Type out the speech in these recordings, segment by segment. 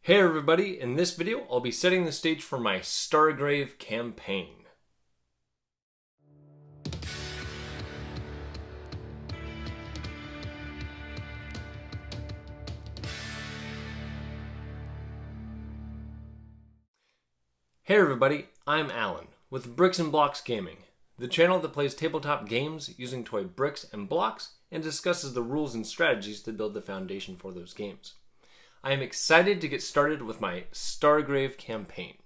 Hey everybody, in this video I'll be setting the stage for my Stargrave campaign. Hey everybody, I'm Alan with Bricks and Blocks Gaming, the channel that plays tabletop games using toy bricks and blocks and discusses the rules and strategies to build the foundation for those games. I am excited to get started with my Stargrave campaign.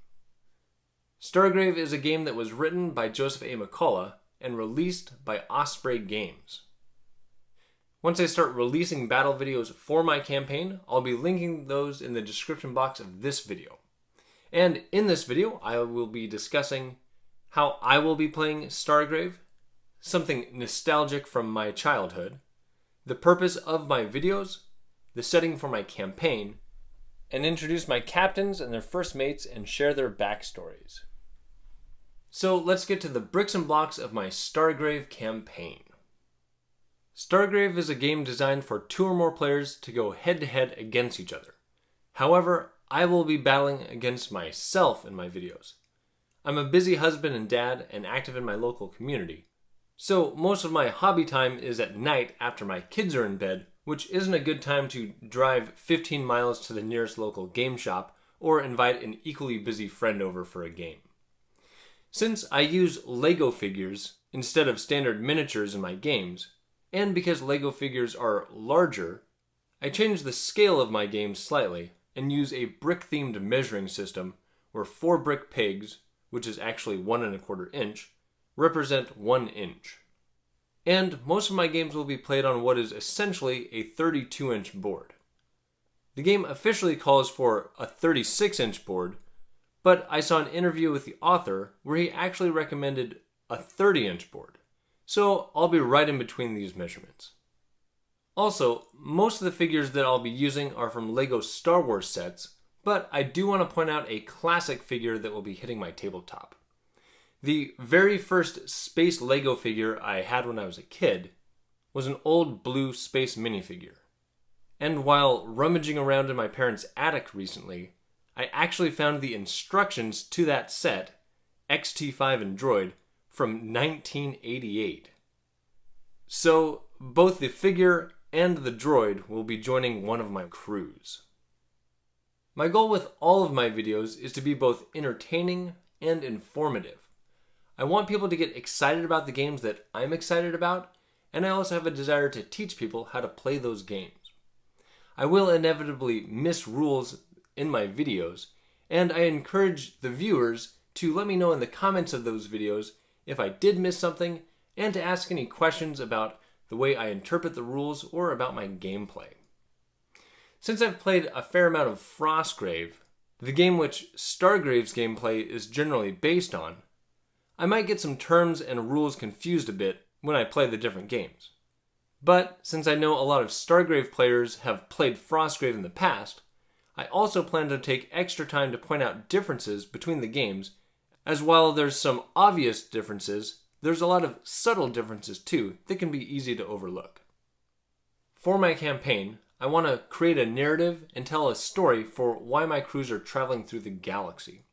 Stargrave is a game that was written by Joseph A. McCullough and released by Osprey Games. Once I start releasing battle videos for my campaign, I'll be linking those in the description box of this video. And in this video, I will be discussing how I will be playing Stargrave, something nostalgic from my childhood, the purpose of my videos, the setting for my campaign, and introduce my captains and their first mates and share their backstories. So let's get to the bricks and blocks of my Stargrave campaign. Stargrave is a game designed for 2 or more players to go head-to-head against each other. However, I will be battling against myself in my videos. I'm a busy husband and dad and active in my local community, so most of my hobby time is at night after my kids are in bed, which isn't a good time to drive 15 miles to the nearest local game shop or invite an equally busy friend over for a game. Since I use Lego figures instead of standard miniatures in my games, and because Lego figures are larger, I change the scale of my games slightly and use a brick-themed measuring system where 4 brick pegs, which is actually 1 1/4 inch, represent 1 inch. And most of my games will be played on what is essentially a 32-inch board. The game officially calls for a 36-inch board, but I saw an interview with the author where he actually recommended a 30-inch board, so I'll be right in between these measurements. Also, most of the figures that I'll be using are from Lego Star Wars sets, but I do want to point out a classic figure that will be hitting my tabletop. The very first space Lego figure I had when I was a kid was an old blue space minifigure. And while rummaging around in my parents' attic recently, I actually found the instructions to that set, XT5 and Droid, from 1988. So both the figure and the droid will be joining one of my crews. My goal with all of my videos is to be both entertaining and informative. I want people to get excited about the games that I'm excited about, and I also have a desire to teach people how to play those games. I will inevitably miss rules in my videos, and I encourage the viewers to let me know in the comments of those videos if I did miss something, and to ask any questions about the way I interpret the rules or about my gameplay. Since I've played a fair amount of Frostgrave, the game which Stargrave's gameplay is generally based on, I might get some terms and rules confused a bit when I play the different games. But since I know a lot of Stargrave players have played Frostgrave in the past, I also plan to take extra time to point out differences between the games, as while there's some obvious differences, there's a lot of subtle differences too that can be easy to overlook. For my campaign, I want to create a narrative and tell a story for why my crews are traveling through the galaxy.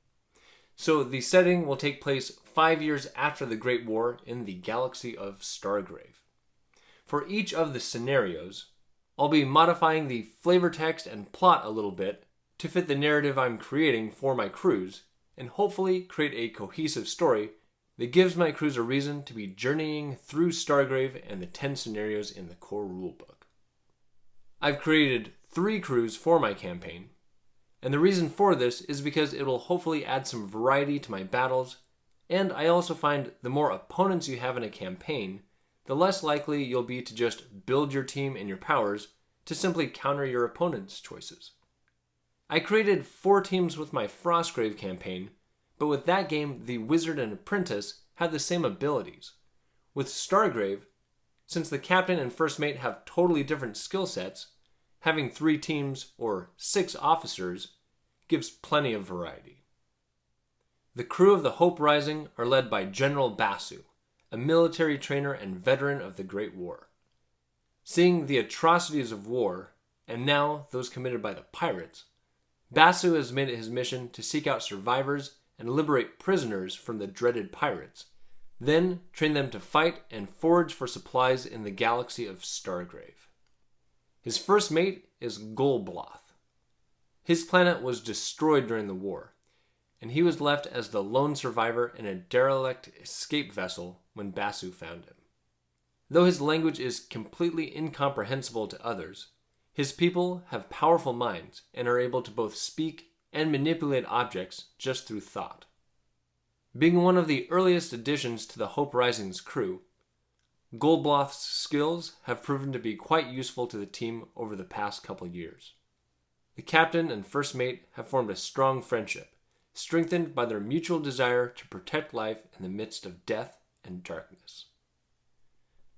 So the setting will take place 5 years after the Great War in the galaxy of Stargrave. For each of the scenarios, I'll be modifying the flavor text and plot a little bit to fit the narrative I'm creating for my crews, and hopefully create a cohesive story that gives my crews a reason to be journeying through Stargrave and the 10 scenarios in the core rulebook. I've created 3 crews for my campaign, and the reason for this is because it will hopefully add some variety to my battles, and I also find the more opponents you have in a campaign, the less likely you'll be to just build your team and your powers to simply counter your opponent's choices. I created 4 teams with my Frostgrave campaign, but with that game, the wizard and apprentice have the same abilities. With Stargrave, since the captain and first mate have totally different skill sets, having 3 teams or 6 officers gives plenty of variety. The crew of the Hope Rising are led by General Basu, a military trainer and veteran of the Great War. Seeing the atrocities of war, and now those committed by the pirates, Basu has made it his mission to seek out survivors and liberate prisoners from the dreaded pirates, then train them to fight and forage for supplies in the galaxy of Stargrave. His first mate is Golbloth. His planet was destroyed during the war, and he was left as the lone survivor in a derelict escape vessel when Basu found him. Though his language is completely incomprehensible to others, his people have powerful minds and are able to both speak and manipulate objects just through thought. Being one of the earliest additions to the Hope Rising's crew, Golbloth's skills have proven to be quite useful to the team over the past couple years. The captain and first mate have formed a strong friendship, strengthened by their mutual desire to protect life in the midst of death and darkness.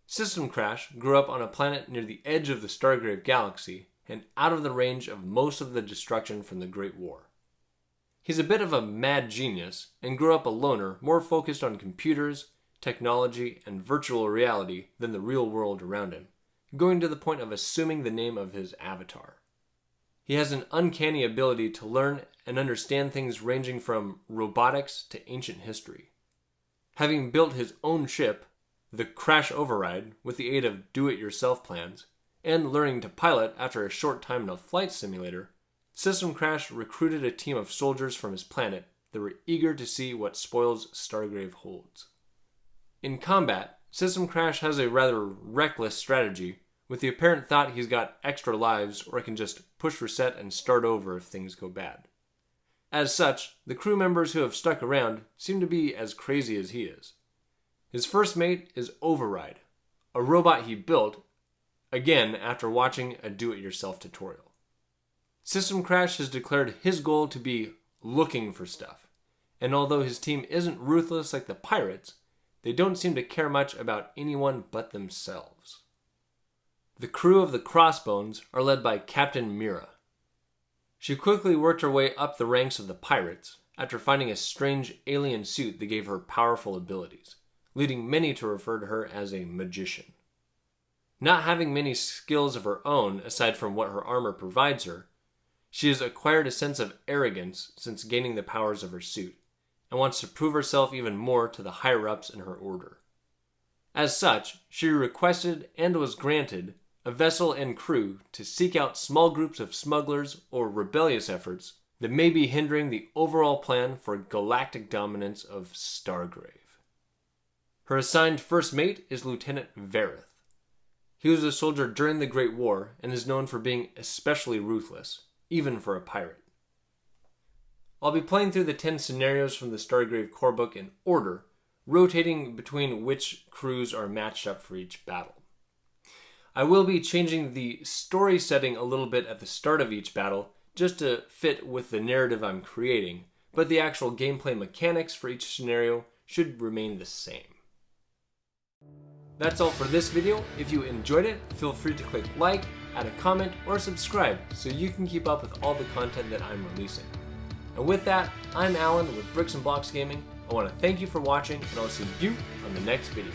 System Crash grew up on a planet near the edge of the Stargrave galaxy and out of the range of most of the destruction from the Great War. He's a bit of a mad genius and grew up a loner more focused on computers, technology, and virtual reality than the real world around him, going to the point of assuming the name of his avatar. He has an uncanny ability to learn and understand things ranging from robotics to ancient history. Having built his own ship, the Crash Override, with the aid of do-it-yourself plans, and learning to pilot after a short time in a flight simulator, System Crash recruited a team of soldiers from his planet that were eager to see what spoils Stargrave holds. In combat, System Crash has a rather reckless strategy, with the apparent thought he's got extra lives or can just push reset and start over if things go bad. As such, the crew members who have stuck around seem to be as crazy as he is. His first mate is Override, a robot he built, again after watching a do-it-yourself tutorial. System Crash has declared his goal to be looking for stuff, and although his team isn't ruthless like the pirates, they don't seem to care much about anyone but themselves. The crew of the Crossbones are led by Captain Mira. She quickly worked her way up the ranks of the pirates after finding a strange alien suit that gave her powerful abilities, leading many to refer to her as a magician. Not having many skills of her own aside from what her armor provides her, she has acquired a sense of arrogance since gaining the powers of her suit, and wants to prove herself even more to the higher-ups in her order. As such, she requested and was granted a vessel and crew to seek out small groups of smugglers or rebellious efforts that may be hindering the overall plan for galactic dominance of Stargrave. Her assigned first mate is Lieutenant Vareth. He was a soldier during the Great War and is known for being especially ruthless, even for a pirate. I'll be playing through the 10 scenarios from the Stargrave core book in order, rotating between which crews are matched up for each battle. I will be changing the story setting a little bit at the start of each battle just to fit with the narrative I'm creating, but the actual gameplay mechanics for each scenario should remain the same. That's all for this video. If you enjoyed it, feel free to click like, add a comment, or subscribe so you can keep up with all the content that I'm releasing. And with that, I'm Alan with Bricks and Blocks Gaming. I want to thank you for watching, and I'll see you on the next video.